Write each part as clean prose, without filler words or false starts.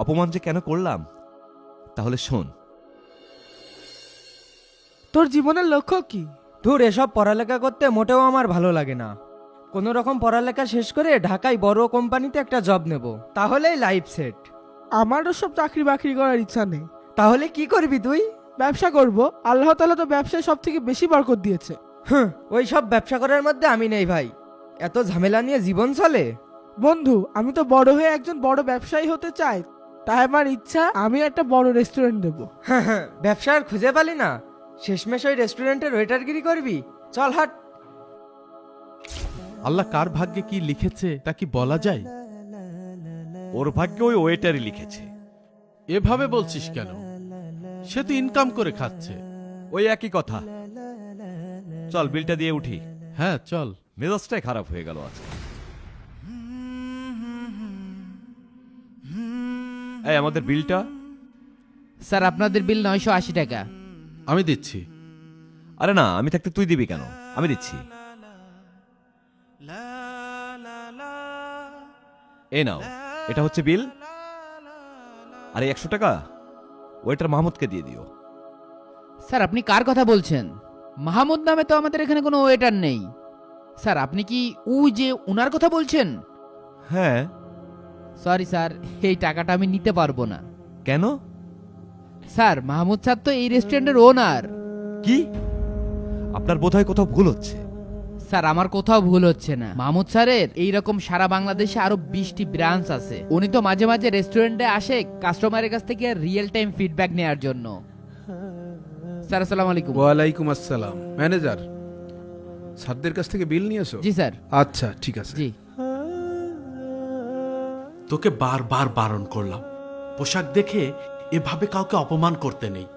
অপমান যে কেন করলাম তাহলে শোন। তোর জীবনের লক্ষ্য কি? ধুর, এসব পড়ালেখা করতে মোটেও আমার ভালো লাগে না। কোনো রকম পড়ালেখা শেষ করে ঢাকায় বড় কোম্পানিতে একটা জব নেব, তাহলেই লাইফ সেট। আমারও সব চাকরি বাকরি করার ইচ্ছা নেই। তাহলে কি করবি তুই? ব্যবসা করব। আল্লাহ তাআলা তো ব্যবসায় সব থেকে বেশি বরকত দিয়েছে। ওই সব ব্যবসা করার মধ্যে আমি নেই ভাই। এত ঝামেলা নিয়ে জীবন চলে? বন্ধু, আমি তো বড় হয়ে একজন বড় ব্যবসায়ী হতে চাই। তাই আমার ইচ্ছা আমি একটা বড় রেস্টুরেন্ট দেব। ব্যবসা আর খুঁজে পালি না, শেষমেশ ওই রেস্টুরেন্টের ওয়েটারগিরি করবি? চল হাট। আল্লাহ কার ভাগ্যে কি লিখেছে তা কি বলা যায়? ওর ভাগ্যে ওই ওয়েটারই লিখেছে। এভাবে বলছিস কেন? সে তো ইনকাম করে খাচ্ছে। ওই একই কথা। চল বিলটা দিয়ে উঠি। হ্যাঁ চল। মেজাজটাই খারাপ হয়ে গেল আজকে। এই আমাদের বিলটা। স্যার, আপনাদের বিল 980 টাকা। আমি দিচ্ছি। আরে না, আমি থাকতে তুই দিবি কেন? আমি দিচ্ছি। এই নাও, এটা হচ্ছে বিল। আর এই 100 টাকা ওয়েটার মাহমুদকে দিয়ে দিও। স্যার, আপনি কার কথা বলছেন? মাহমুদ নামে তো আমাদের এখানে কোনো ওয়েটার নেই। স্যার, আপনি কি যে উনার কথা বলছেন? হ্যাঁ। সরি স্যার, এই টাকাটা আমি নিতে পারবো না। কেন? স্যার, মাহমুদ স্যার তো এই রেস্টুরেন্টের ওনার। কি? আপনার বোধহয় কোথাও ভুল হচ্ছে। স্যার, আমার কোথাও ভুল হচ্ছে না। মাহমুদ স্যারের এইরকম সারা বাংলাদেশে আরো 20টি ব্রাঞ্চ আছে। উনি তো মাঝে মাঝে রেস্টুরেন্টে আসে কাস্টমারের কাছ থেকে রিয়েল টাইম ফিডব্যাক নেওয়ার জন্য। স্যার, আসসালামু আলাইকুম। ওয়ালাইকুম আসসালাম। ম্যানেজার, স্যারদের কাছ থেকে বিল নিয়েছো? জি স্যার। আচ্ছা ঠিক আছে। জি। তোকে বারবার বারণ করলাম, পোশাক দেখে এভাবে কাউকে অপমান করতে নেই।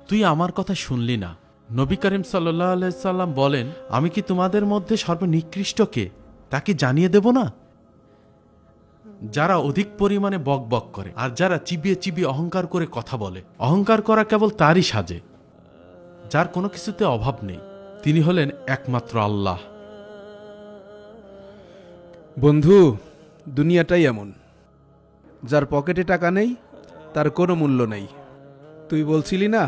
তুই আমার কথা শুনলি না। নবী করিম সাল্লাল্লাহু আলাইহি সাল্লাম বলেন, আমি কি তোমাদের মধ্যে সর্বনিকৃষ্ট কে তাকে জানিয়ে দেব না? যারা অধিক পরিমাণে বক বক করে আর যারা চিবিয়ে চিবিয়ে অহংকার করে কথা বলে। অহংকার করা কেবল তারই সাজে যার কোনো কিছুতে অভাব নেই। তিনি হলেন একমাত্র আল্লাহ। বন্ধু, দুনিয়াটাই এমন। যার পকেটে টাকা নেই তার কোনো মূল্য নেই। তুই বলছিলি না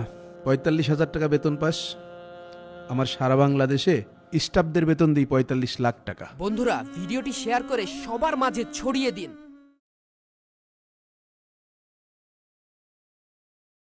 45,000 টাকা বেতন পাস? আমার সারা বাংলাদেশে স্টাফদের বেতন দিই 45 লাখ টাকা। বন্ধুরা, ভিডিওটি শেয়ার করে সবার মাঝে ছড়িয়ে দিন।